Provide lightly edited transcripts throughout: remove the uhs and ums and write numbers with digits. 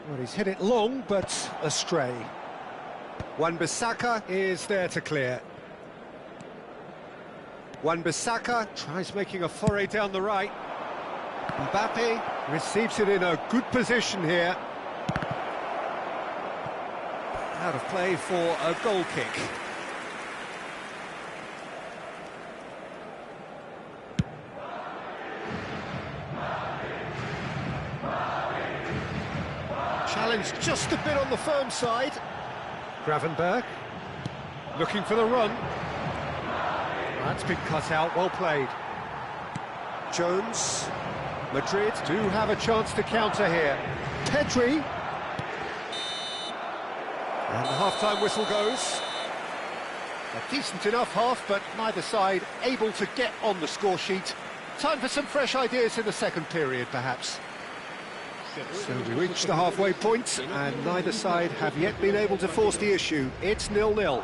Well, he's hit it long, but astray. Wan-Bissaka is there to clear. Wan-Bissaka tries making a foray down the right. Mbappe receives it in a good position here. Out of play for a goal kick. Challenge just a bit on the firm side. Gravenberg looking for the run. That's been cut out, well played. Jones, Madrid do have a chance to counter here. Pedri. And the half-time whistle goes. A decent enough half, but neither side able to get on the score sheet. Time for some fresh ideas in the second period, perhaps. So we reach the halfway point, and neither side have yet been able to force the issue. It's 0-0.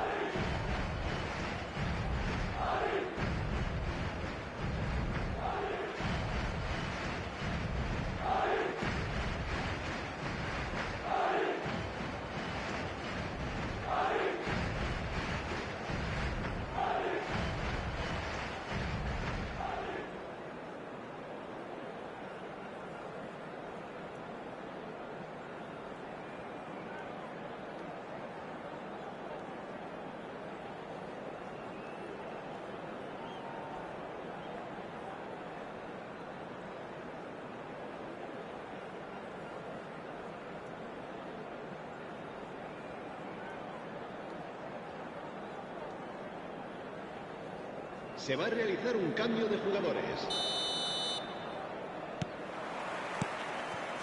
Se va a realizar un cambio de jugadores.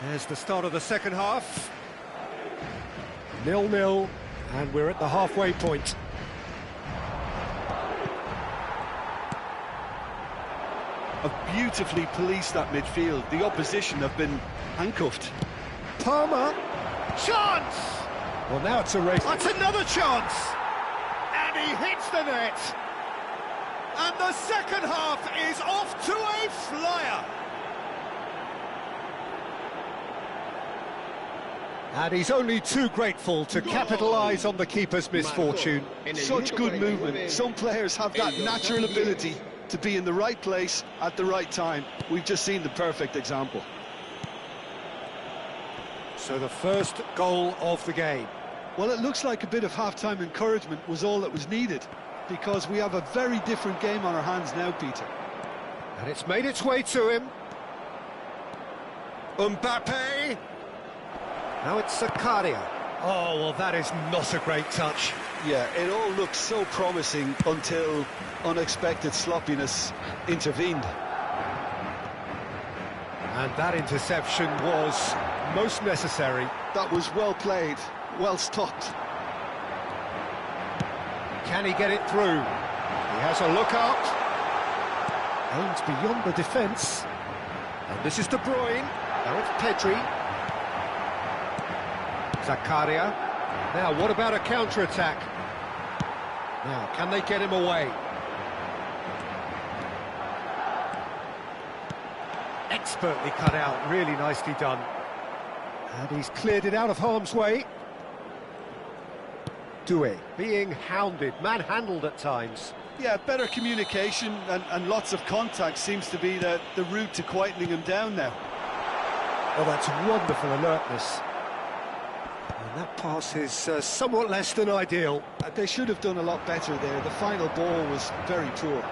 There's the start of the second half. 0-0, and we're at the halfway point. Have beautifully policed that midfield. The opposition have been handcuffed. Palmer. Chance! Well, now it's a race. That's another chance! And he hits the net! And the second half is off to a flyer! And he's only too grateful to capitalise on the keeper's misfortune. Such good movement. Some players have that natural ability to be in the right place at the right time. We've just seen the perfect example. So the first goal of the game. Well, it looks like a bit of half-time encouragement was all that was needed, because we have a very different game on our hands now, Peter. And it's made its way to him. Mbappe. Now it's Zakaria. Oh, well, that is not a great touch. Yeah, it all looked so promising until unexpected sloppiness intervened. And that interception was most necessary. That was well played, well stopped. Can he get it through? He has a look up. Aims beyond the defence. And this is De Bruyne. Now it's Pedri. Zakaria. Now, what about a counter-attack? Now, can they get him away? Expertly cut out, really nicely done. And he's cleared it out of harm's way. Doué being hounded, manhandled at times. Yeah, better communication and lots of contact seems to be the route to quietening him down now. Oh, that's wonderful alertness. And that pass is somewhat less than ideal. They should have done a lot better there. The final ball was very poor.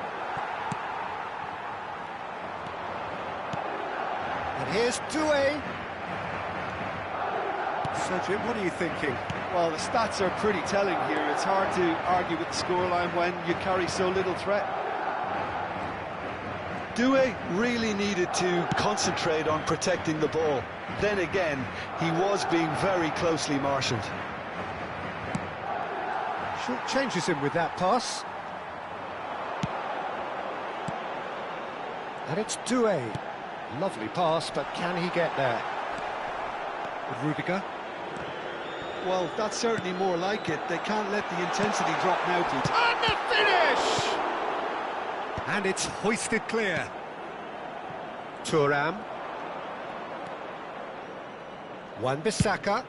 And here's Doué. Cedric, what are you thinking? Well, the stats are pretty telling here. It's hard to argue with the scoreline when you carry so little threat. Doué really needed to concentrate on protecting the ball. Then again, he was being very closely marshalled. Short changes him with that pass. And it's Doué. Lovely pass, but can he get there? Rudiger. Well, that's certainly more like it. They can't let the intensity drop now, Peter. And the finish! And it's hoisted clear. Thuram. Wan-Bissaka.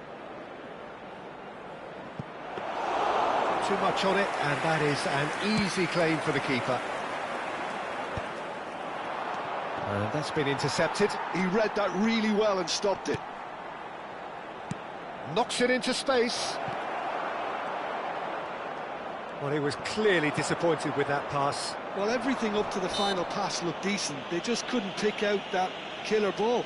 Too much on it, and that is an easy claim for the keeper. And that's been intercepted. He read that really well and stopped it. Knocks it into space. Well, he was clearly disappointed with that pass. Well, everything up to the final pass looked decent. They just couldn't pick out that killer ball.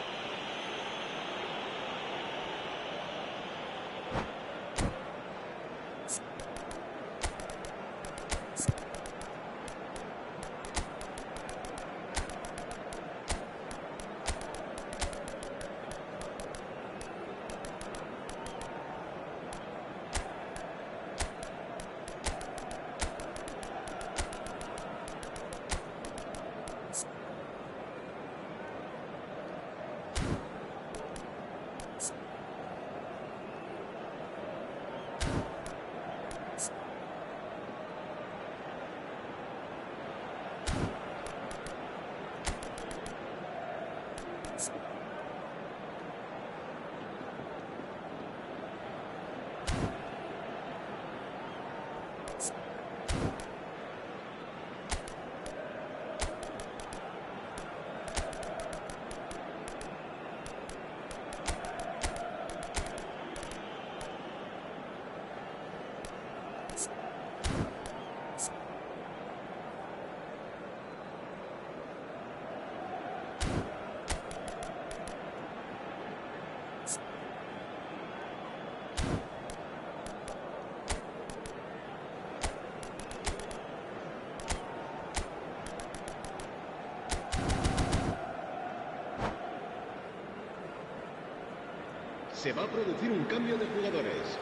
Se va a producir un cambio de jugadores.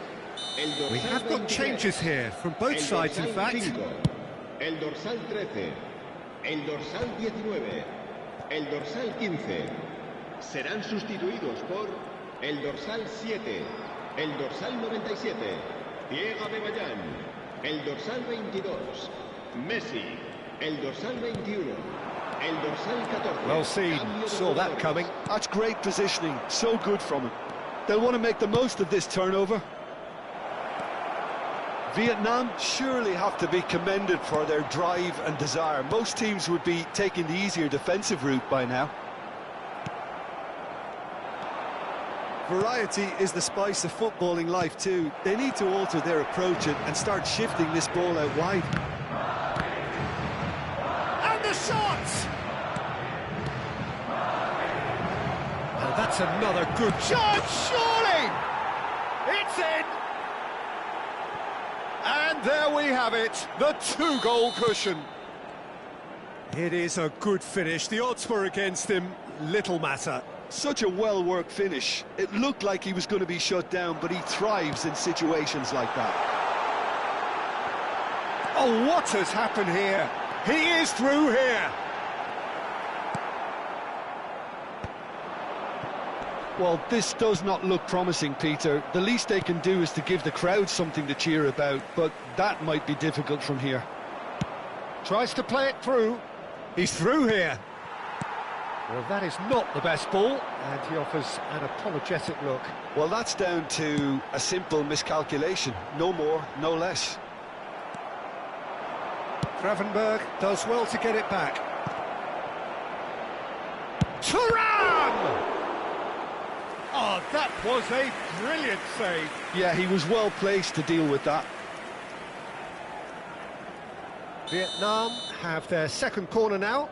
We have got changes here from both sides, in fact. 5, el dorsal 13, el dorsal 19, el dorsal 15. Serán sustituidos por el dorsal 7, el dorsal 97, Diego de Bayán, el dorsal 22, Messi, el dorsal 21, el dorsal 14. Well seen, saw that coming. That's great positioning, so good from him. They'll want to make the most of this turnover. Vietnam surely have to be commended for their drive and desire. Most teams would be taking the easier defensive route by now. Variety is the spice of footballing life too. They need to alter their approach and start shifting this ball out wide. And the shot! And that's another good shot, surely! It's in! And there we have it, the two-goal cushion. It is a good finish. The odds were against him, little matter. Such a well-worked finish. It looked like he was going to be shut down, but he thrives in situations like that. Oh, what has happened here? He is through here. Well, this does not look promising, Peter. The least they can do is to give the crowd something to cheer about, but that might be difficult from here. Tries to play it through. He's through here. Well, that is not the best ball, and he offers an apologetic look. Well, that's down to a simple miscalculation. No more, no less. Gravenberg does well to get it back. Thuram! Oh, that was a brilliant save. Yeah, he was well placed to deal with that. Vietnam have their second corner now.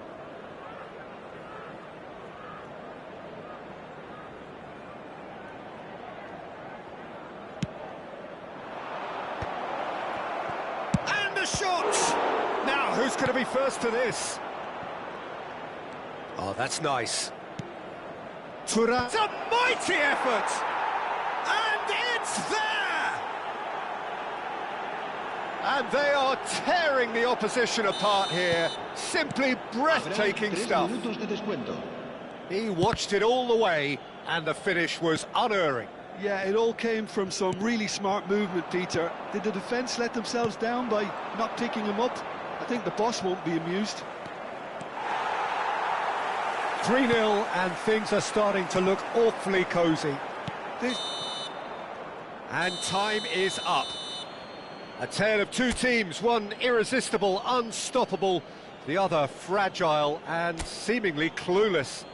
And the shot! Now, who's going to be first to this? Oh, that's nice. Thuram. It's a mighty effort! And it's there! And they are tearing the opposition apart here. Simply breathtaking stuff. He watched it all the way, and the finish was unerring. Yeah, it all came from some really smart movement, Peter. Did the defence let themselves down by not picking him up? I think the boss won't be amused. 3-0, and things are starting to look awfully cosy. This... And time is up. A tale of two teams, one irresistible, unstoppable, the other fragile and seemingly clueless.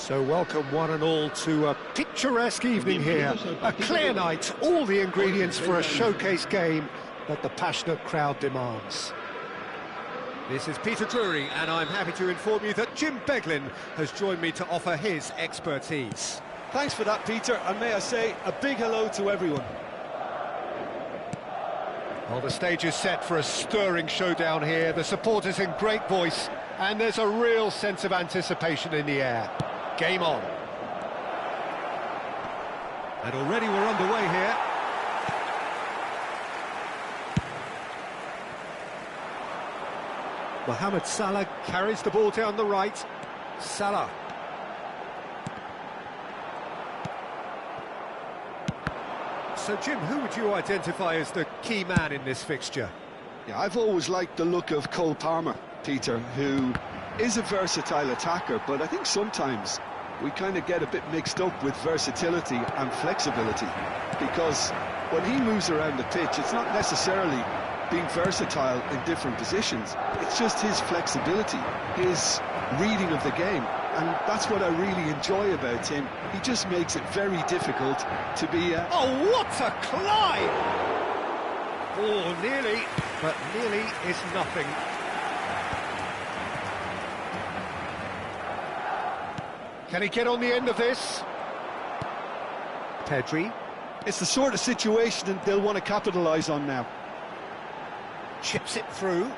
So welcome one and all to a picturesque evening here. A clear night, all the ingredients for a showcase game that the passionate crowd demands. This is Peter Drury, and I'm happy to inform you that Jim Beglin has joined me to offer his expertise. Thanks for that, Peter, and may I say a big hello to everyone. Well, the stage is set for a stirring showdown here. The supporters in great voice, and there's a real sense of anticipation in the air. Game on. And already we're underway here. Mohamed Salah carries the ball down the right. Salah. So, Jim, who would you identify as the key man in this fixture? Yeah, I've always liked the look of Cole Palmer, Peter, who is a versatile attacker, but I think sometimes we kind of get a bit mixed up with versatility and flexibility, because when he moves around the pitch, it's not necessarily being versatile in different positions, it's just his flexibility, his reading of the game, and that's what I really enjoy about him. He just makes it very difficult to be Oh, what a climb! Oh, nearly, but nearly is nothing. Can he get on the end of this? Pedri. It's the sort of situation that they'll want to capitalise on now. Chips it through.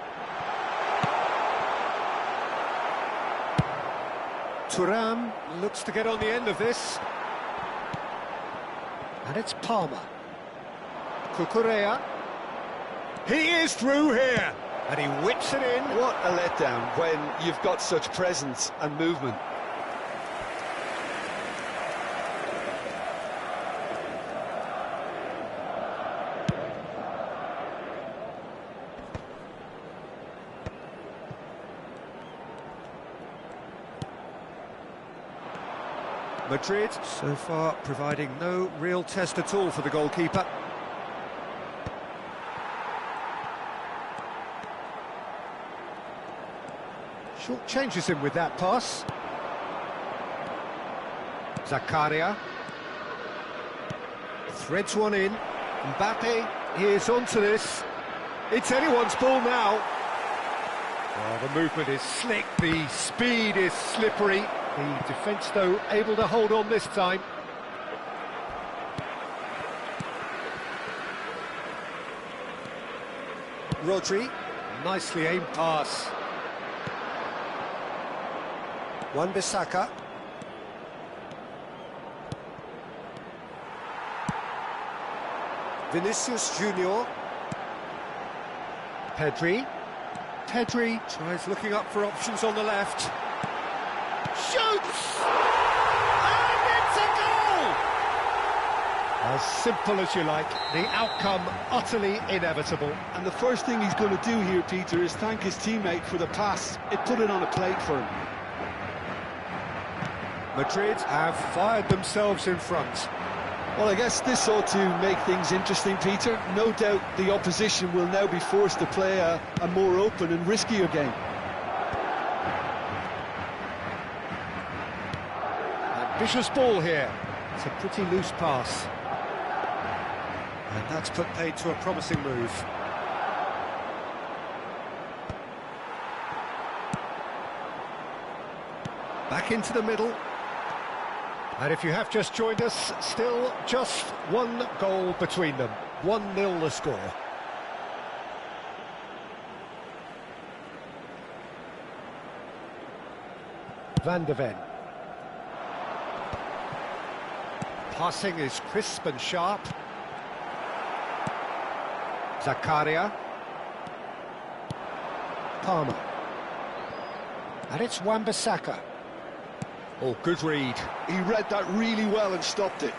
Thuram looks to get on the end of this. And it's Palmer. Cucurella. He is through here. And he whips it in. What a letdown when you've got such presence and movement. Madrid, so far, providing no real test at all for the goalkeeper. Short changes him with that pass. Zakaria. Threads one in. Mbappe is onto this. It's anyone's ball now. Oh, the movement is slick, the speed is slippery. The defence, though, able to hold on this time. Rodri, nicely aimed pass. Wan-Bissaka. Vinicius Junior. Pedri. Pedri tries looking up for options on the left. Shoots! And it's a goal! As simple as you like, the outcome utterly inevitable. And the first thing he's going to do here, Peter, is thank his teammate for the pass. It put it on a plate for him. Madrid have fired themselves in front. Well, I guess this ought to make things interesting, Peter. No doubt the opposition will now be forced to play a more open and riskier game. Ambitious ball here. It's a pretty loose pass. And that's put paid to a promising move. Back into the middle. And if you have just joined us, still just one goal between them. 1-0 the score. Van de Ven. Passing is crisp and sharp. Zakaria. Palmer. And it's Wan-Bissaka. Oh, good read. He read that really well and stopped it.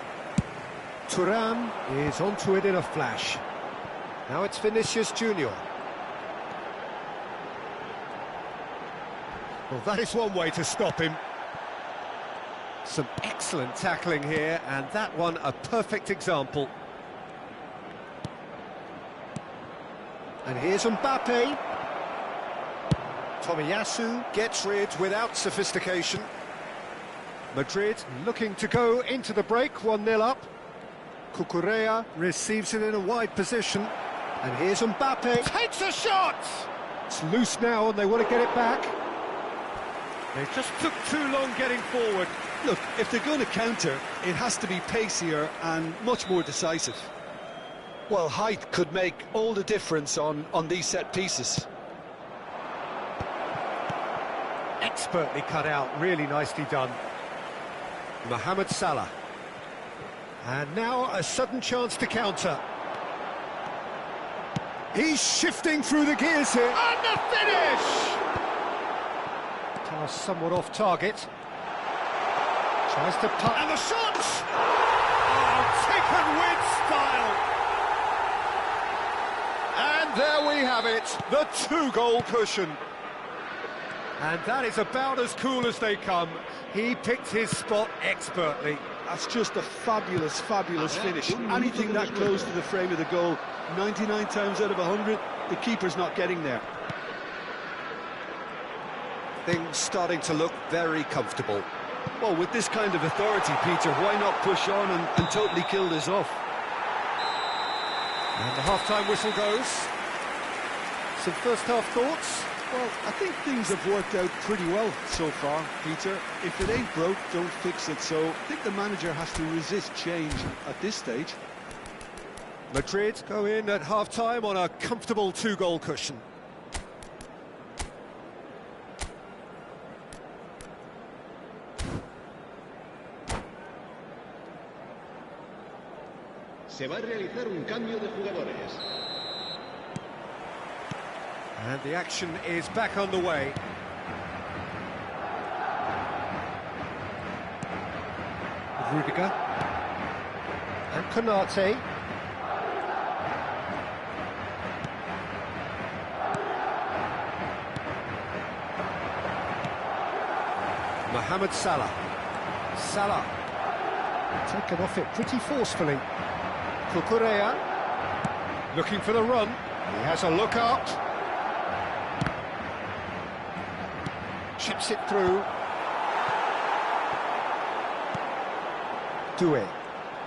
Thuram is onto it in a flash. Now it's Vinicius Junior. Well, that is one way to stop him. Some excellent tackling here, and that one a perfect example. And here's Mbappe. Tomiyasu gets rid without sophistication. Madrid looking to go into the break, 1-0 up. Cucurella receives it in a wide position. And here's Mbappe. Takes a shot! It's loose now and they want to get it back. They just took too long getting forward. Look, if they're going to counter, it has to be pacier and much more decisive. Well, height could make all the difference on these set pieces. Expertly cut out, really nicely done. Mohamed Salah. And now a sudden chance to counter. He's shifting through the gears here. And the finish! Pass somewhat off target. Tries to putt. And the shot! Oh, taken with style! And there we have it, the 2-goal cushion. And that is about as cool as they come. He picked his spot expertly. That's just a fabulous, fabulous finish. Anything that close to the frame of the goal, 99 times out of 100, the keeper's not getting there. Things starting to look very comfortable. Well, with this kind of authority, Peter, why not push on and totally kill this off? And the half-time whistle goes. Some first-half thoughts? Well, I think things have worked out pretty well so far, Peter. If it ain't broke, don't fix it. So I think the manager has to resist change at this stage. Madrid go in at half-time on a comfortable 2-goal cushion. Se va a realizar un cambio de jugadores. And the action is back underway. Rudiger. And Konate. Mohamed Salah. Salah. Taken off it pretty forcefully. Cucurella. Looking for the run. He has a look out. Chips it through. Doué.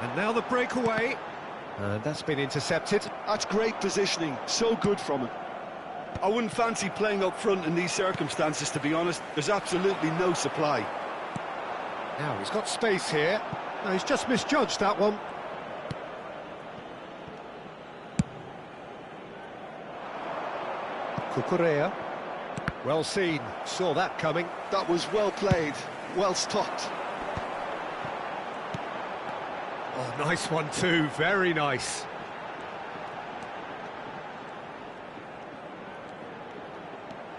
And now the breakaway. And that's been intercepted. That's great positioning, so good from him. I wouldn't fancy playing up front in these circumstances, to be honest. There's absolutely no supply. Now he's got space here. No, he's just misjudged that one. Cucurella. Well seen, saw that coming. That was well played, well stopped. Oh, nice one too, very nice.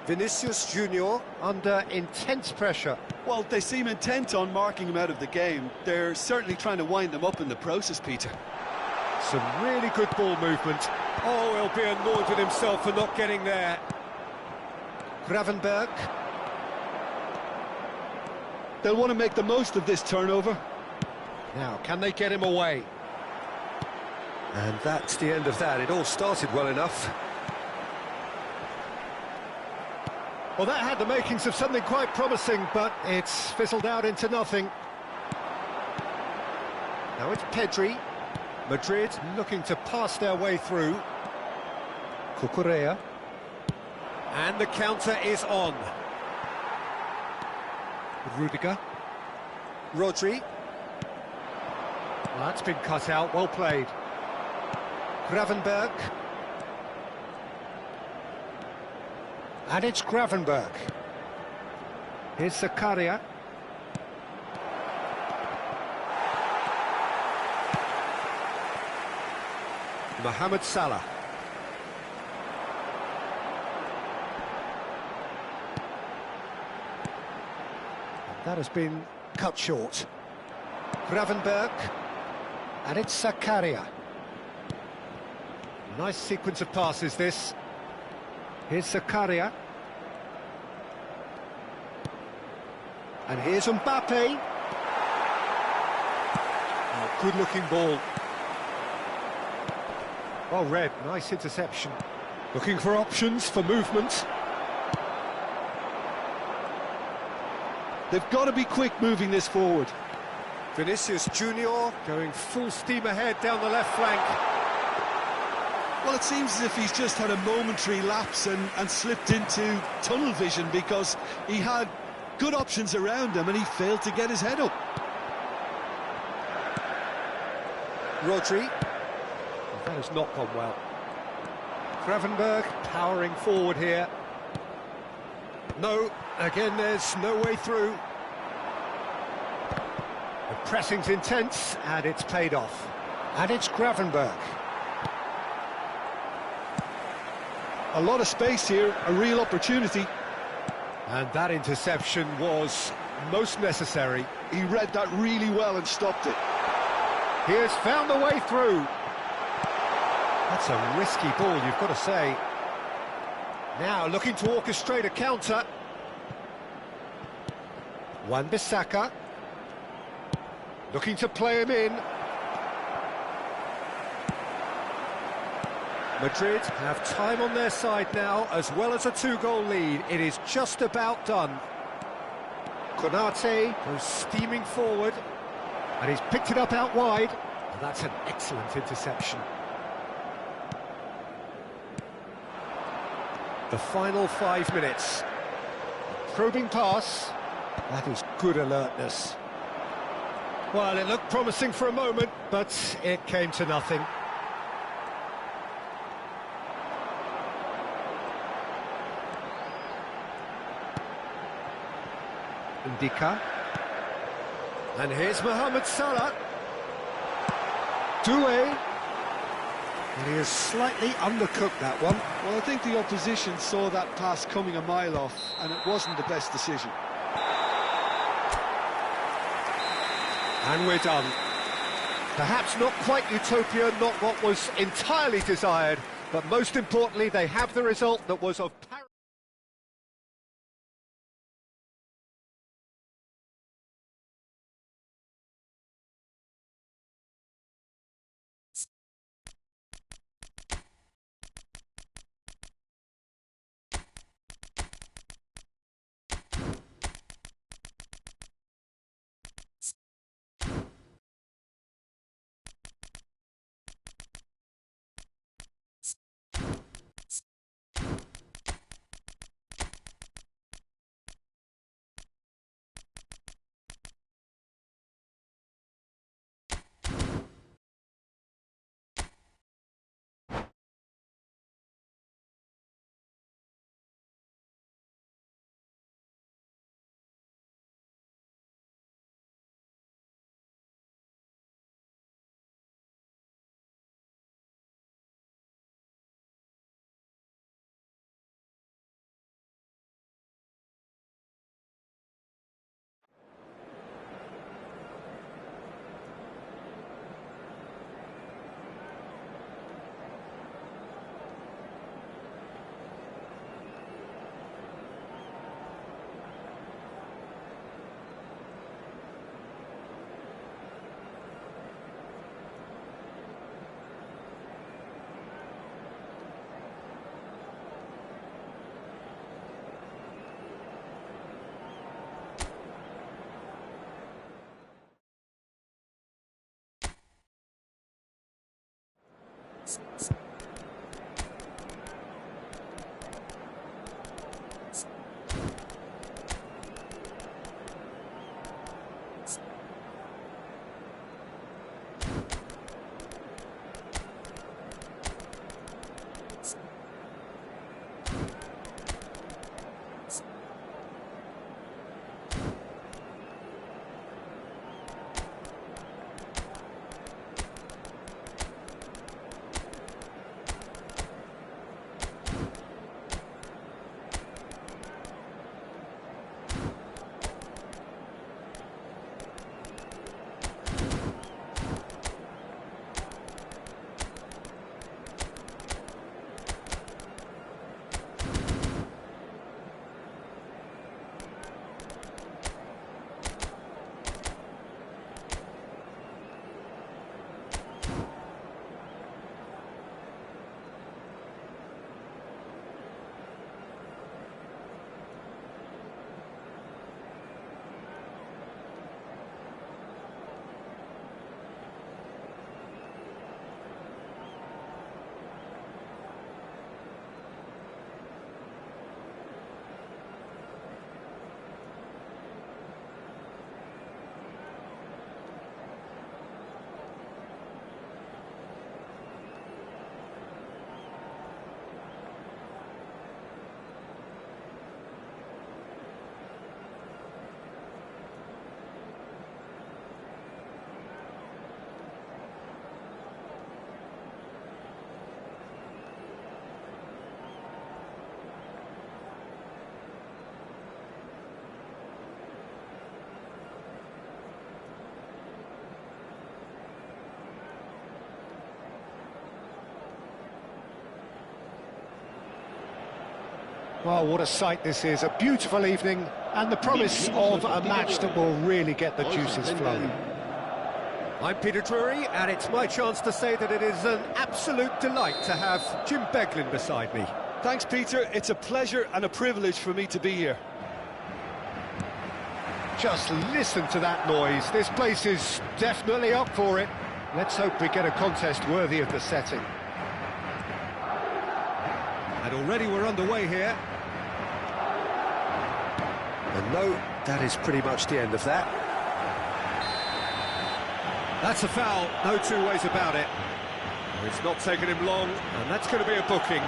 Vinicius Junior under intense pressure. Well, they seem intent on marking him out of the game. They're certainly trying to wind them up in the process, Peter. Some really good ball movement. Oh, he'll be annoyed with himself for not getting there. Gravenberg. They'll want to make the most of this turnover. Now, can they get him away? And that's the end of that. It all started well enough. Well, that had the makings of something quite promising, but it's fizzled out into nothing. Now it's Pedri. Madrid looking to pass their way through. Cucurella. And the counter is on. Rudiger. Rodri. Well, that's been cut out, well played. Gravenberg. And it's Gravenberg. Here's Zakaria. Mohamed Salah. That has been cut short. Gravenberg. And it's Zakaria. Nice sequence of passes, this. Here's Zakaria. And here's Mbappe. Oh, good-looking ball. Well read, nice interception. Looking for options for movement. They've got to be quick moving this forward. Vinicius Junior going full steam ahead down the left flank. Well, it seems as if he's just had a momentary lapse and slipped into tunnel vision, because he had good options around him and he failed to get his head up. Rodri. That has not gone well. Gravenberg powering forward here. No, again there's no way through. The pressing's intense and it's paid off. And it's Gravenberg. A lot of space here, a real opportunity. And that interception was most necessary. He read that really well and stopped it. He has found the way through. That's a risky ball, you've got to say. Now looking to orchestrate a counter. Wan-Bissaka looking to play him in. Madrid have time on their side now, as well as a two-goal lead. It is just about done. Konate goes steaming forward, and he's picked it up out wide. And that's an excellent interception. The final 5 minutes. Probing pass. That is good alertness. Well, it looked promising for a moment, but it came to nothing. Ndika. And here's Mohamed Salah. Doué. And he has slightly undercooked that one. Well, I think the opposition saw that pass coming a mile off, and it wasn't the best decision. And we're done. Perhaps not quite utopia, not what was entirely desired, but most importantly, they have the result that was of paramount. Well, what a sight this is, a beautiful evening, and the promise of a match that will really get the juices flowing. I'm Peter Drury, and it's my chance to say that it is an absolute delight to have Jim Beglin beside me. Thanks, Peter. It's a pleasure and a privilege for me to be here. Just listen to that noise. This place is definitely up for it. Let's hope we get a contest worthy of the setting. And already we're underway here. And no, that is pretty much the end of that. That's a foul, no two ways about it. It's not taken him long, and that's going to be a booking.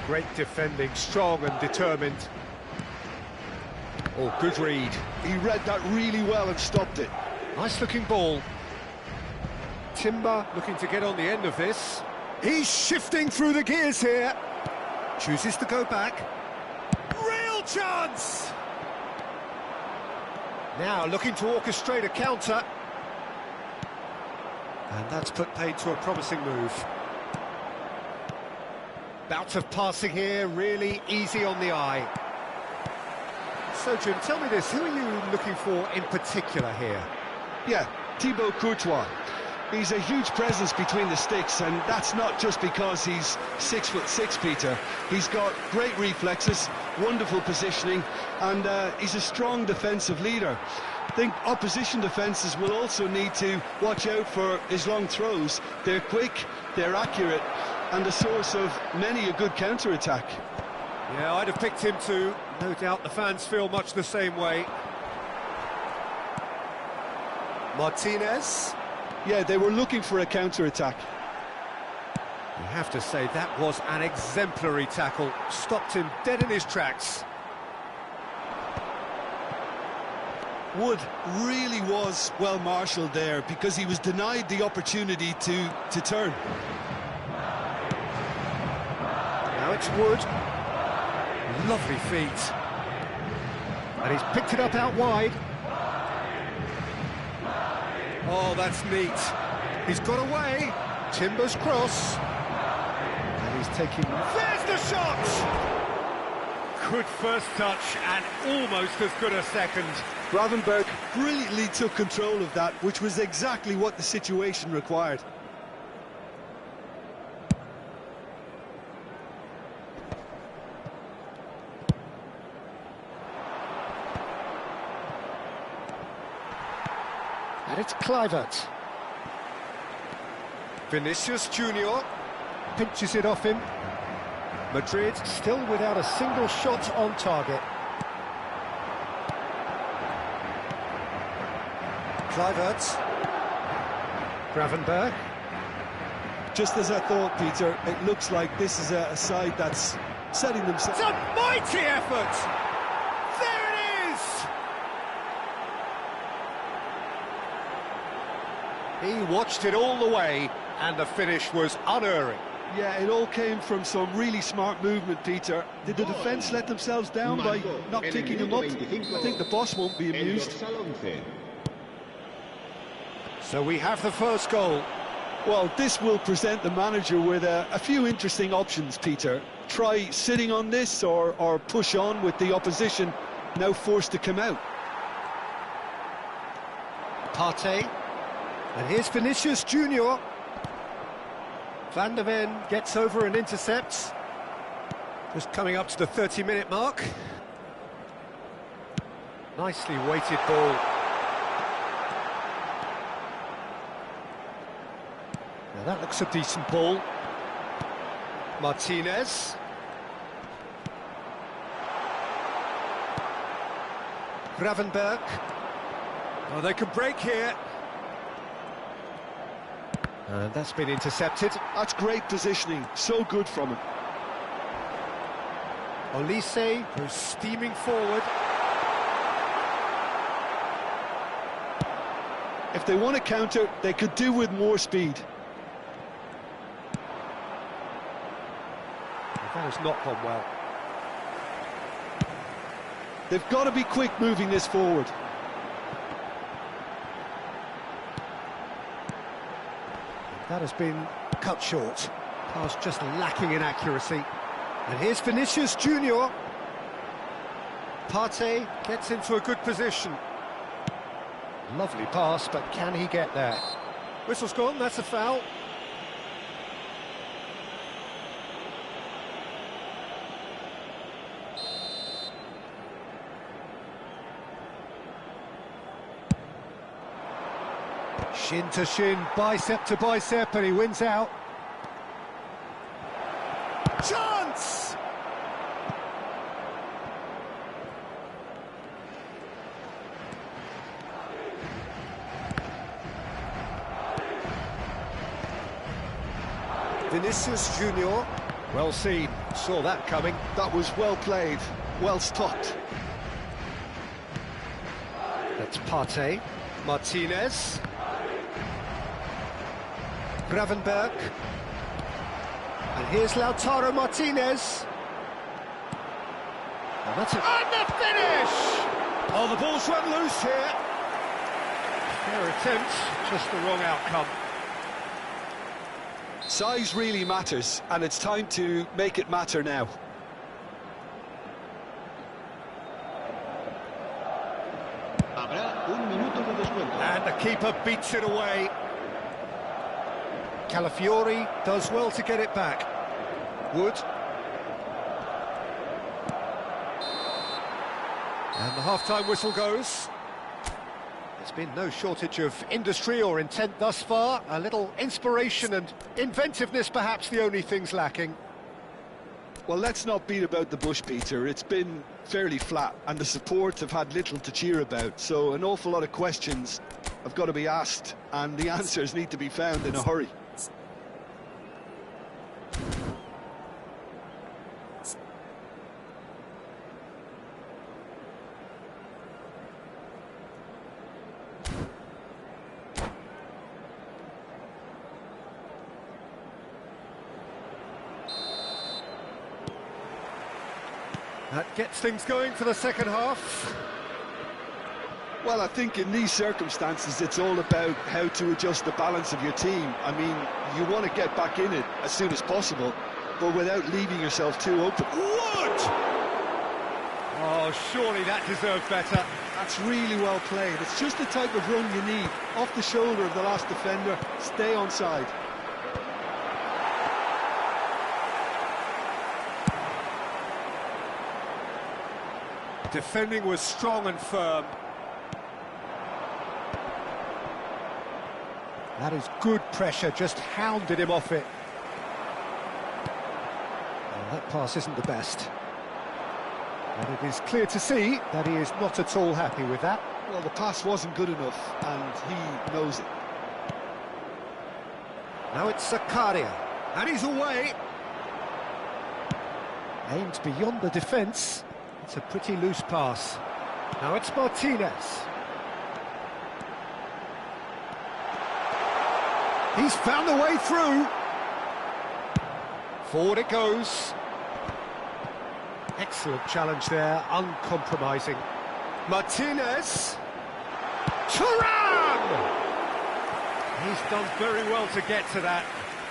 Great defending, strong and determined. Oh, good read. He read that really well and stopped it. Nice looking ball. Timber looking to get on the end of this. He's shifting through the gears here. Chooses to go back. Real chance! Now looking to orchestrate a counter. And that's put paid to a promising move. Bout of passing here, really easy on the eye. So, Jim, tell me this, who are you looking for in particular here? Yeah, Thibaut Courtois. He's a huge presence between the sticks, and that's not just because he's 6'6", Peter. He's got great reflexes, wonderful positioning, and he's a strong defensive leader. I think opposition defences will also need to watch out for his long throws. They're quick, they're accurate, and a source of many a good counter-attack. Yeah, I'd have picked him too. No doubt the fans feel much the same way. Martinez. Yeah, they were looking for a counter-attack. You have to say that was an exemplary tackle. Stopped him dead in his tracks. Wood really was well marshalled there because he was denied the opportunity to turn. Now it's Wood. Lovely feet. And he's picked it up out wide. Oh, that's neat. He's got away. Timber's cross. And he's taking... There's the shot! Good first touch and almost as good a second. Gravenberg brilliantly took control of that, which was exactly what the situation required. And it's Kluivert. Vinicius Junior pinches it off him. Madrid still without a single shot on target. Kluivert. Gravenberg. Just as I thought, Peter, it looks like this is a side that's setting themselves... It's a mighty effort! There it is! He watched it all the way, and the finish was unerring. Yeah, it all came from some really smart movement, Peter. Did the defence let themselves down by not picking him up? I think the boss won't be amused. So we have the first goal. Well, this will present the manager with a few interesting options, Peter. Try sitting on this or push on with the opposition now forced to come out. Partey. And here's Vinicius Junior. Van der Ven gets over and intercepts. Just coming up to the 30-minute mark. Nicely weighted ball. Now that looks a decent ball. Martinez. Gravenberg. Oh, they can break here. And that's been intercepted. That's great positioning, so good from him. Olise, who's steaming forward. If they want to counter, they could do with more speed. That has not gone well. They've got to be quick moving this forward. That has been cut short. Pass just lacking in accuracy. And here's Vinicius Junior. Partey gets into a good position. Lovely pass, but can he get there? Whistle's gone, that's a foul. Shin to shin, bicep to bicep, and he wins out. Chance! Vinicius Junior, well seen, saw that coming. That was well played, well stopped. That's Partey, Martinez. Gravenberg. And here's Lautaro Martinez. And that's it. And the finish! Oh, the ball's run loose here. Fair attempt, just the wrong outcome. Size really matters, and it's time to make it matter now. Habrá un minuto de descuento. And the keeper beats it away. Calafiori does well to get it back. Wood. And the half-time whistle goes. There's been no shortage of industry or intent thus far. A little inspiration and inventiveness, perhaps the only things lacking. Well, let's not beat about the bush, Peter. It's been fairly flat, and the support have had little to cheer about. So an awful lot of questions have got to be asked, and the answers need to be found in a hurry. That gets things going for the second half. Well, I think in these circumstances, it's all about how to adjust the balance of your team. I mean, you want to get back in it as soon as possible, but without leaving yourself too open. Wood! Oh, surely that deserved better. That's really well played. It's just the type of run you need. Off the shoulder of the last defender, stay onside. Defending was strong and firm. That is good pressure, just hounded him off it. Well, that pass isn't the best. And it is clear to see that he is not at all happy with that. Well, the pass wasn't good enough, and he knows it. Now it's Zakaria, and he's away. Aimed beyond the defence. It's a pretty loose pass. Now it's Martinez. He's found a way through. Forward it goes. Excellent challenge there, uncompromising. Martinez. Thuram! He's done very well to get to that.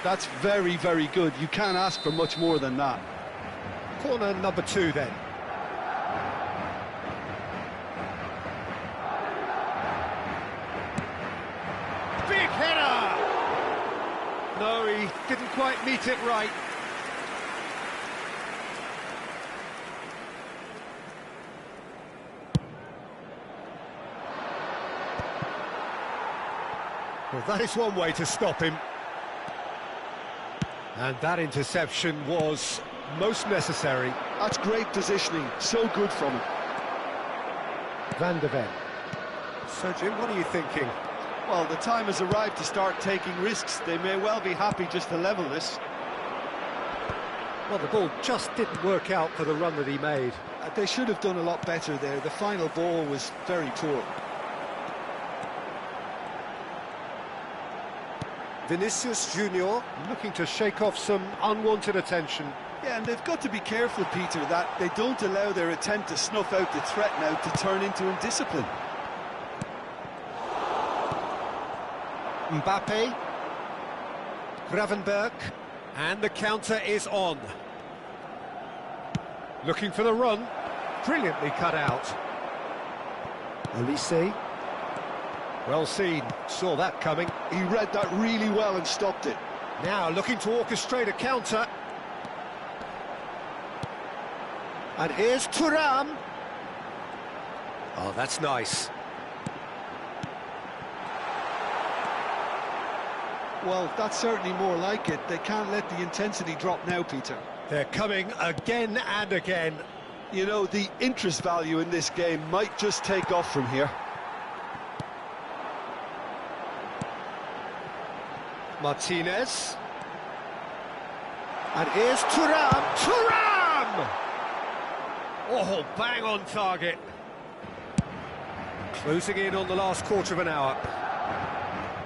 That's very, very good. You can't ask for much more than that. Corner number 2 then. Big header! No, he didn't quite meet it right. Well, that is one way to stop him. And that interception was most necessary. That's great positioning, so good from him. Van der Ven. So, Jim, what are you thinking? Well, the time has arrived to start taking risks. They may well be happy just to level this. Well, the ball just didn't work out for the run that he made. They should have done a lot better there. The final ball was very poor. Vinicius Junior looking to shake off some unwanted attention. Yeah, and they've got to be careful, Peter, that they don't allow their attempt to snuff out the threat now to turn into indiscipline. Mbappe. Gravenberg. And the counter is on. Looking for the run. Brilliantly cut out. Olise. Well seen. Saw that coming. He read that really well and stopped it. Now looking to orchestrate a counter. And here's Thuram. Oh, that's nice. Well, that's certainly more like it. They can't let the intensity drop now, Peter. They're coming again and again. You know, the interest value in this game might just take off from here. Martinez. And here's Thuram. Thuram! Oh, bang on target. Closing in on the last quarter of an hour.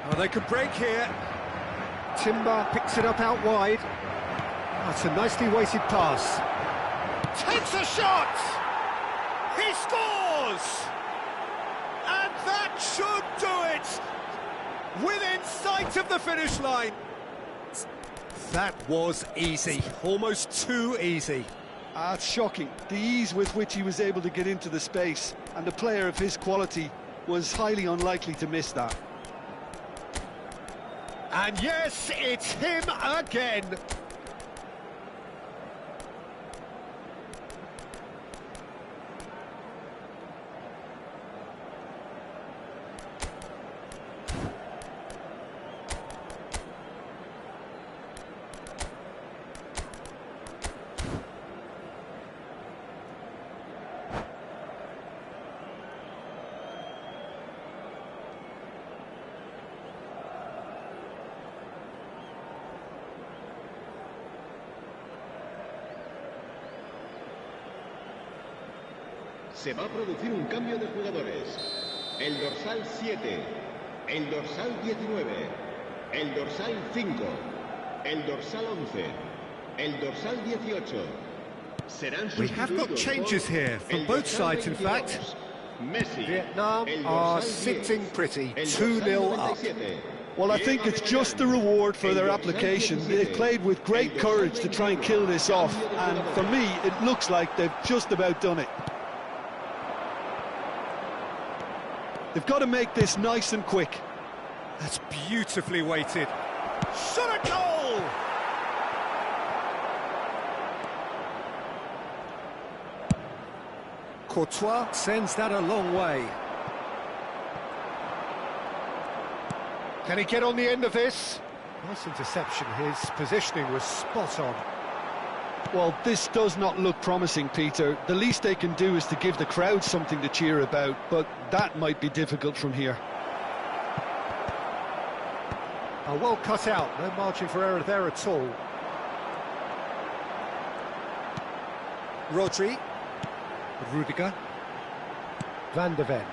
Oh, they could break here. Timber picks it up out wide. That's a nicely weighted pass. Takes a shot! He scores! And that should do it! Within sight of the finish line. That was easy, almost too easy. It's shocking, the ease with which he was able to get into the space, and a player of his quality was highly unlikely to miss that. And yes, it's him again. Se va a producir un cambio de jugadores. El dorsal 7, el dorsal 19, el dorsal 5, el dorsal 11, el dorsal 18. Serán We have got changes here from both sides, in fact. Messi, Vietnam are sitting pretty, 2-0 up. Well, I think it's just the reward for their application. They've played with great courage to try and kill this off, and for me, it looks like they've just about done it. They've got to make this nice and quick. That's beautifully weighted. Shot a goal! Courtois sends that a long way. Can he get on the end of this? Nice interception. His positioning was spot on. Well, this does not look promising, Peter. The least they can do is to give the crowd something to cheer about, but that might be difficult from here. Oh, well cut out, no margin for error there at all. Rodri. Rudiger. Van der Ven.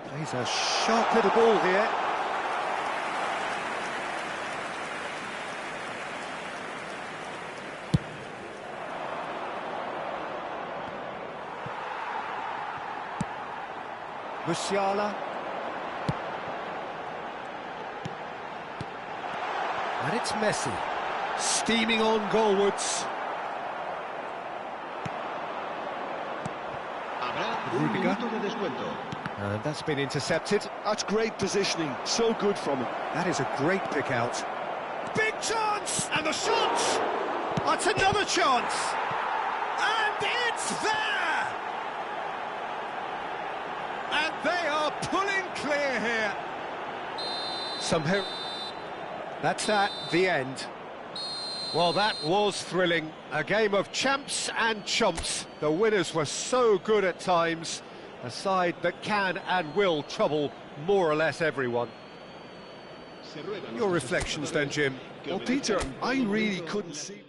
Plays a sharp little ball here. Musiala. And it's Messi, steaming on goalwards. Rudiger. And that's been intercepted. That's great positioning, so good from him. That is a great pick out. Big chance! And the shot! That's another chance! And it's there! And they are pulling clear here. Somehow, that's at the end. Well, that was thrilling. A game of champs and chumps. The winners were so good at times. A side that can and will trouble more or less everyone. Your reflections then, Jim? Well, Peter, I really couldn't see...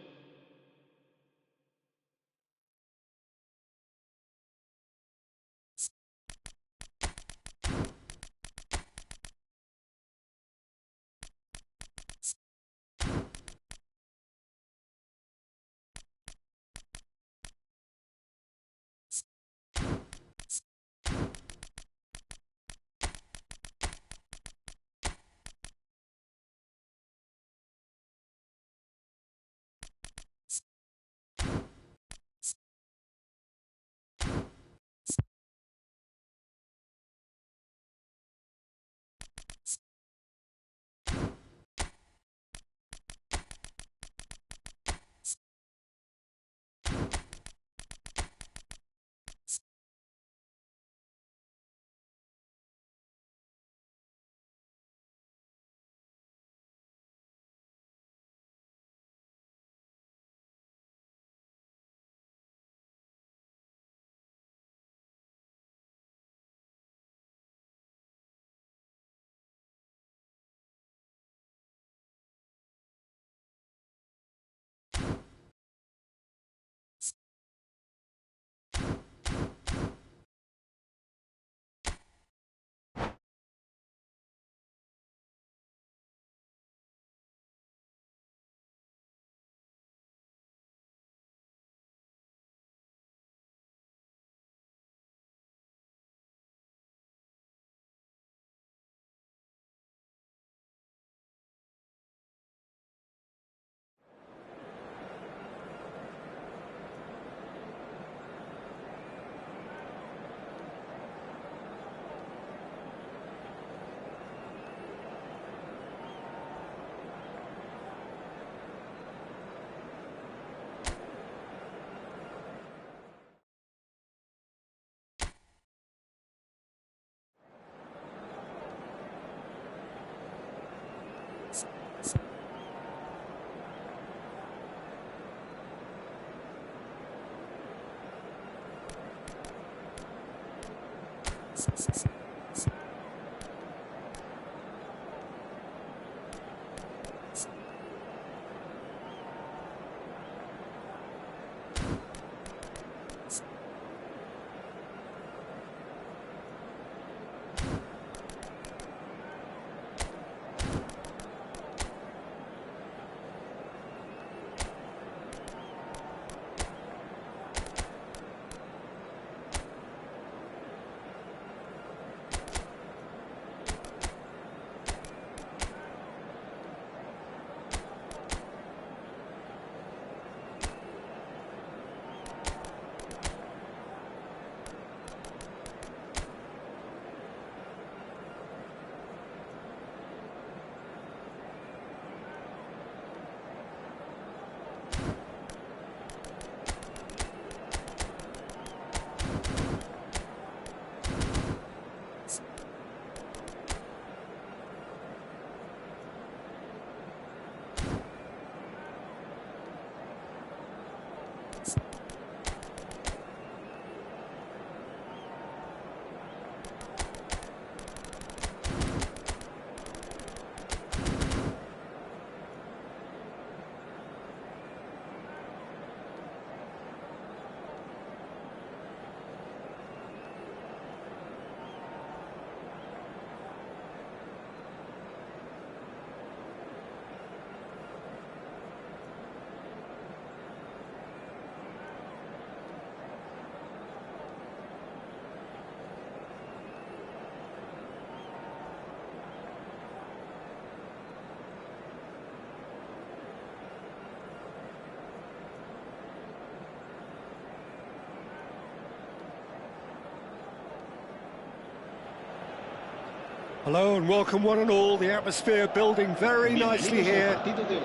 Hello and welcome one and all. The atmosphere building very nicely here.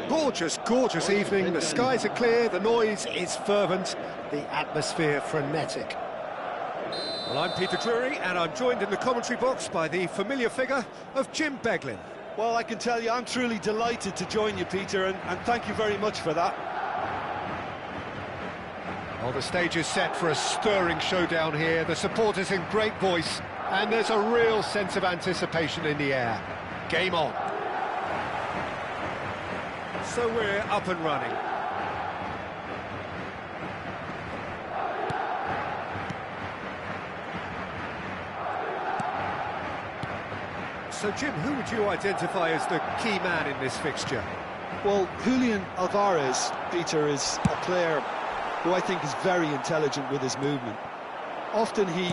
Gorgeous, gorgeous evening. The skies are clear, the noise is fervent, the atmosphere frenetic. Well, I'm Peter Drury and I'm joined in the commentary box by the familiar figure of Jim Beglin. Well, I can tell you, I'm truly delighted to join you, Peter, and thank you very much for that. Well, the stage is set for a stirring showdown here. The supporters in great voice, and there's a real sense of anticipation in the air. Game on. So we're up and running. So, Jim, who would you identify as the key man in this fixture? Well, Julian Alvarez, Peter, is a player who I think is very intelligent with his movement. Often he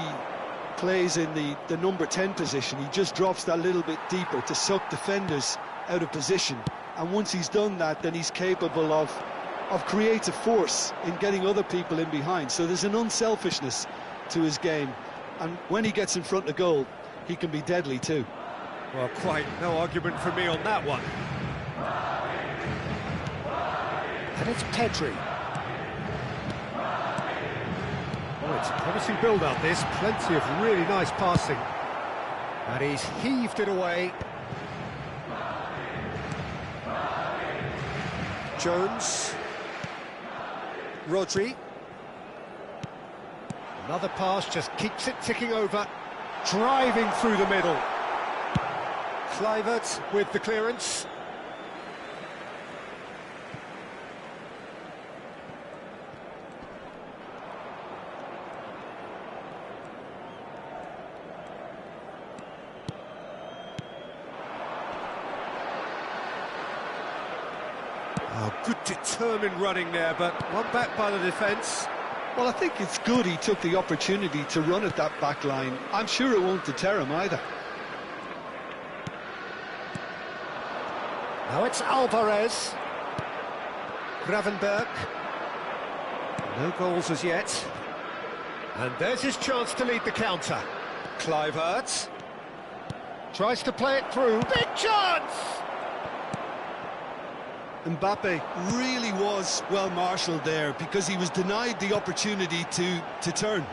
plays in the number 10 position. He just drops that little bit deeper to suck defenders out of position. And once he's done that, then he's capable of creative force in getting other people in behind. So there's an unselfishness to his game. And when he gets in front of goal, he can be deadly too. Well, quite no argument for me on that one. And it's Pedri. Oh, it's a promising build-up, this. Plenty of really nice passing. And he's heaved it away. Jones. Rodri. Another pass, just keeps it ticking over. Driving through the middle. Kluivert with the clearance. Oh, good determined running there, but one back by the defence. Well, I think it's good he took the opportunity to run at that back line. I'm sure it won't deter him either. Now it's Alvarez. Gravenberg. No goals as yet. And there's his chance to lead the counter. Kluivert. Tries to play it through. Big chance! Mbappe really was well marshalled there because he was denied the opportunity to turn.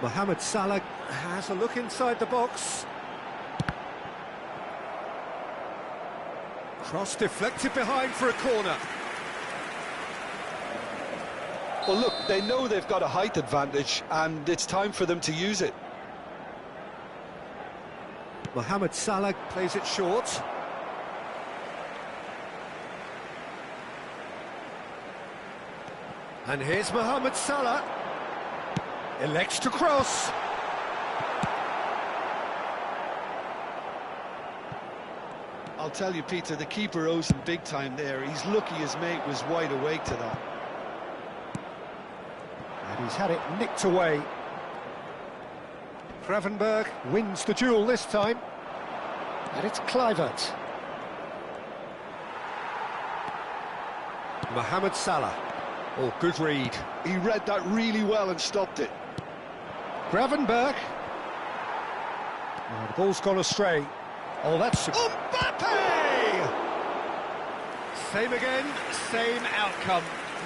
Mohamed Salah has a look inside the box. Cross deflected behind for a corner. Well, look, they know they've got a height advantage and it's time for them to use it. Mohamed Salah plays it short. And here's Mohamed Salah. Elects to cross. I'll tell you, Peter, the keeper owes him big time there. He's lucky his mate was wide awake to that. And he's had it nicked away. Gravenberg wins the duel this time. And it's Kluivert. Mohamed Salah. Oh, good read. He read that really well and stopped it. Gravenberg. Oh, the ball's gone astray. Oh, that's... Mbappe! Same again, same outcome.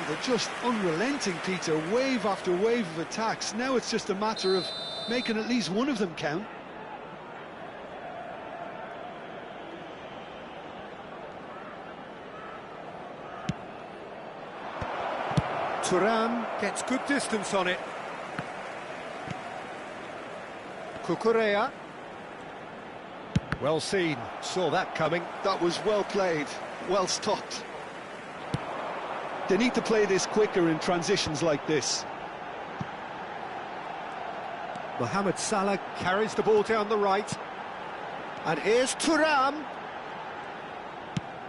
They're just unrelenting, Peter. Wave after wave of attacks. Now it's just a matter of making at least one of them count. Thuram gets good distance on it. Cucurella. Well seen, saw that coming. That was well played, well stopped. They need to play this quicker in transitions like this. Mohamed Salah carries the ball down the right. And here's Thuram.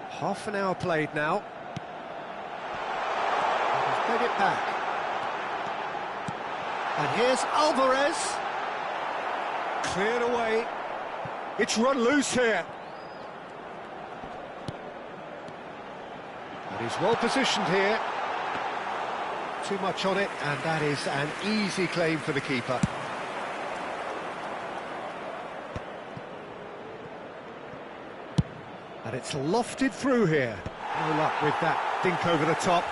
Half an hour played now. He's played it back. And here's Alvarez. Cleared away. It's run loose here. And he's well positioned here. Too much on it, and that is an easy claim for the keeper. And it's lofted through here. No luck with that dink over the top.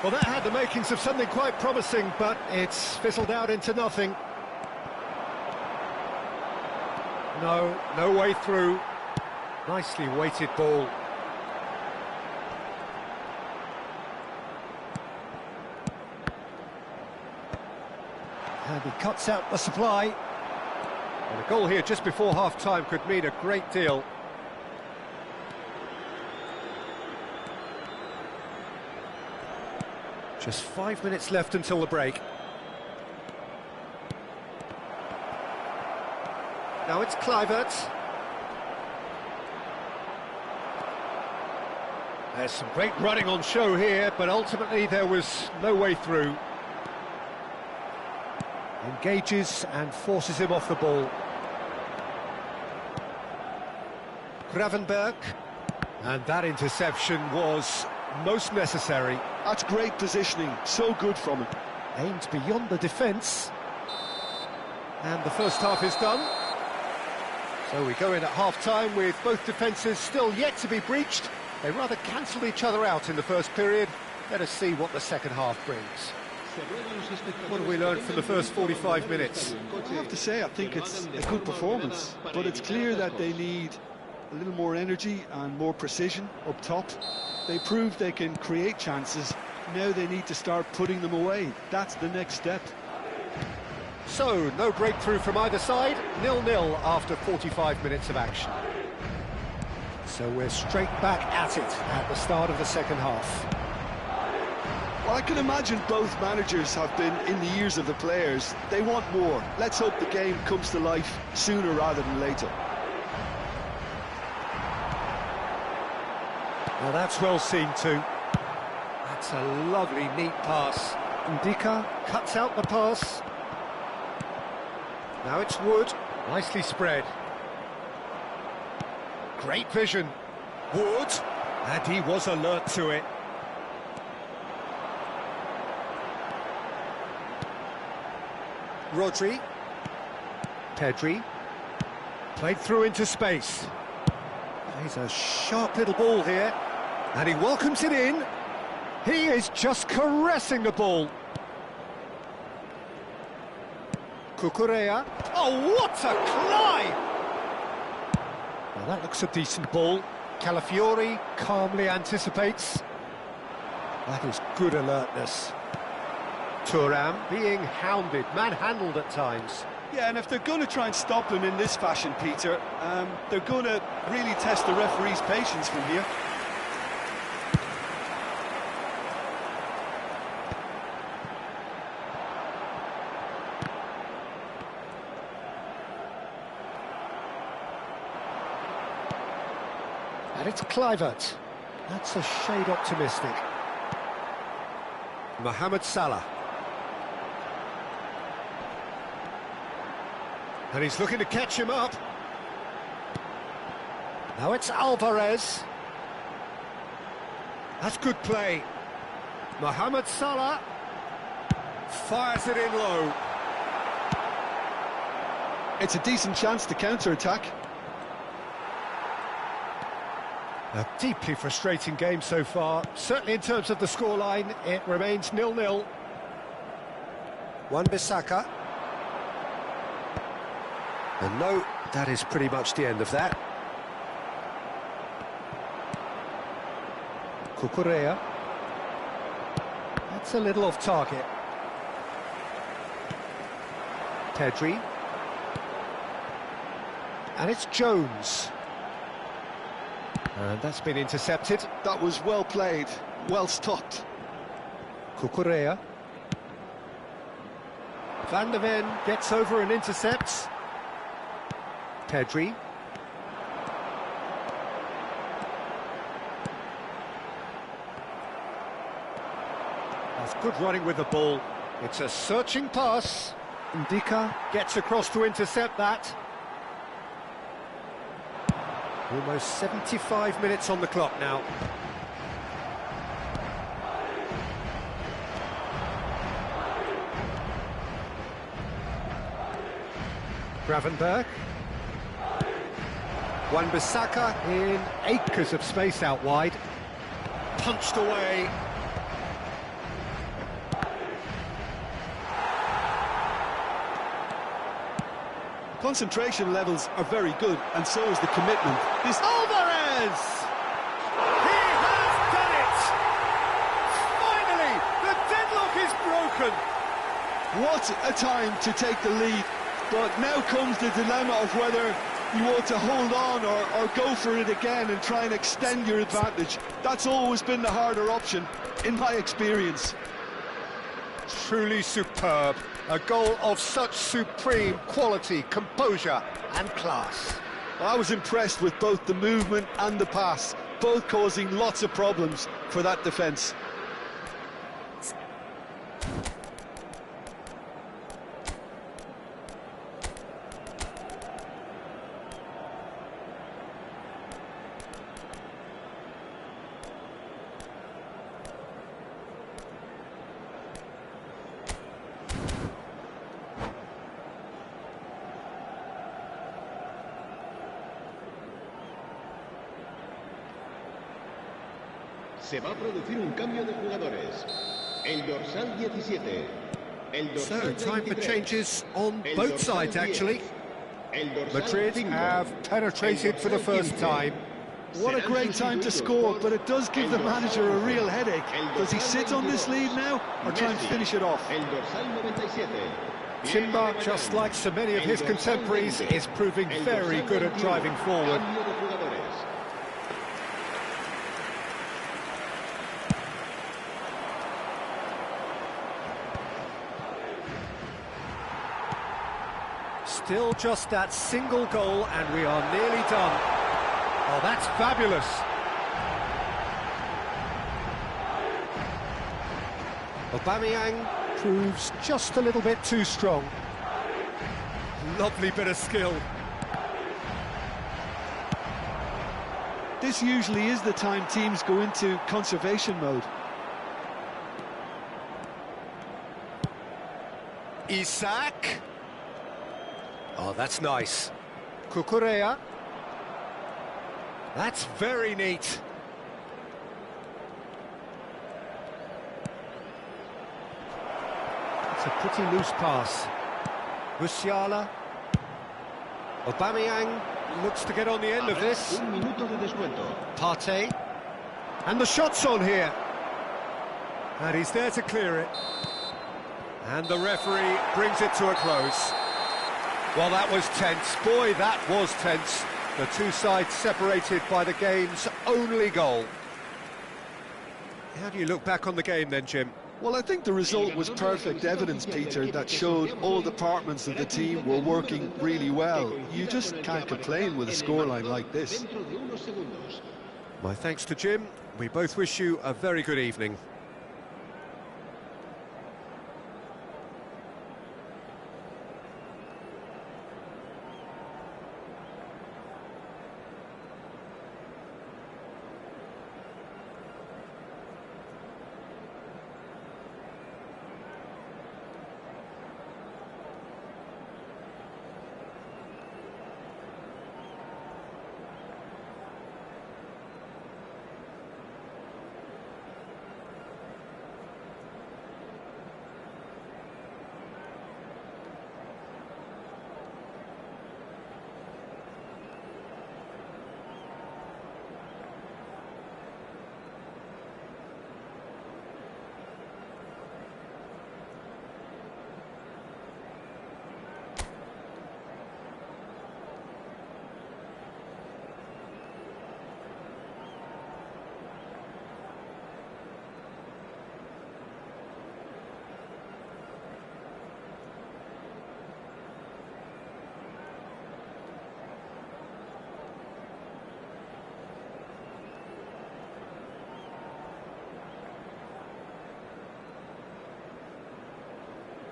Well, that had the makings of something quite promising, but it's fizzled out into nothing. No, no way through. Nicely weighted ball. And he cuts out the supply. And a goal here just before half-time could mean a great deal. Just 5 minutes left until the break. Now it's Kluivert. There's some great running on show here, but ultimately there was no way through. Engages and forces him off the ball. Gravenberg. And that interception was most necessary. That's great positioning, so good from him. Aimed beyond the defence. And the first half is done. So we go in at half-time with both defences still yet to be breached. They rather cancelled each other out in the first period. Let us see what the second half brings. What have we learned from the first 45 minutes? I have to say, I think it's a good performance, but it's clear that they need a little more energy and more precision up top. They proved they can create chances. Now they need to start putting them away. That's the next step. So, no breakthrough from either side, 0-0 after 45 minutes of action. So we're straight back at it at the start of the second half. Well, I can imagine both managers have been in the ears of the players. They want more. Let's hope the game comes to life sooner rather than later. Well, that's well seen too. That's a lovely, neat pass. Ndika cuts out the pass. Now it's Wood, nicely spread. Great vision. Wood, and he was alert to it. Rodri. Pedri. Played through into space. Plays a sharp little ball here. And he welcomes it in. He is just caressing the ball. Cucurella. Oh, what a climb! Now that looks a decent ball. Calafiori calmly anticipates. That is good alertness. Thuram being hounded, manhandled at times. Yeah, and if they're going to try and stop him in this fashion, Peter, they're going to really test the referee's patience from here. And it's Kluivert. That's a shade optimistic. Mohamed Salah. And he's looking to catch him up. Now it's Alvarez. That's good play. Mohamed Salah fires it in low. It's a decent chance to counter-attack. A deeply frustrating game so far. Certainly in terms of the scoreline, it remains 0-0. Wan-Bissaka. And no, that is pretty much the end of that. Cucurella. That's a little off target. Pedri. And it's Jones. And that's been intercepted. That was well played, well stopped. Cucurella. Van de Ven gets over and intercepts. Pedri. That's good running with the ball. It's a searching pass. Ndika gets across to intercept that. Almost 75 minutes on the clock now. Gravenberg. Wan-Bissaka in acres of space out wide. Punched away. Concentration levels are very good, and so is the commitment. This Alvarez! He has done it! Finally, the deadlock is broken! What a time to take the lead, but now comes the dilemma of whether you want to hold on or go for it again and try and extend your advantage. That's always been the harder option, in my experience. Truly superb. A goal of such supreme quality, composure and class. Well, I was impressed with both the movement and the pass, both causing lots of problems for that defence. Se va a producir un cambio de jugadores. El dorsal 17. El So, dorsal time for 23. changes on El both dorsal sides, 10. actually. El dorsal Madrid 5. have penetrated El for the dorsal first 15. time. What a Serán great time to sustituidos score, por but it does give the el dorsal manager a 11. real headache. El Does he dorsal sit on this 22. lead now, or try and Messi. finish it off? El dorsal 97. Timber, just like so many of his El dorsal contemporaries, 20. is proving El very dorsal good at 21. driving forward. Cambio de jugadores. Still just that single goal and we are nearly done. Oh, that's fabulous. Aubameyang proves just a little bit too strong. Lovely bit of skill. This usually is the time teams go into conservation mode. Isak. Oh, that's nice. Cucurella. That's very neat. It's a pretty loose pass. Musiala. Aubameyang looks to get on the end of this. Un minuto de descuento. Partey. And the shot's on here. And he's there to clear it. And the referee brings it to a close. Well, that was tense. Boy, that was tense. The two sides separated by the game's only goal. How do you look back on the game then, Jim? Well, I think the result was perfect evidence, Peter, that showed all departments of the team were working really well. You just can't complain with a scoreline like this. Dentro de unos segundos. My thanks to Jim. We both wish you a very good evening.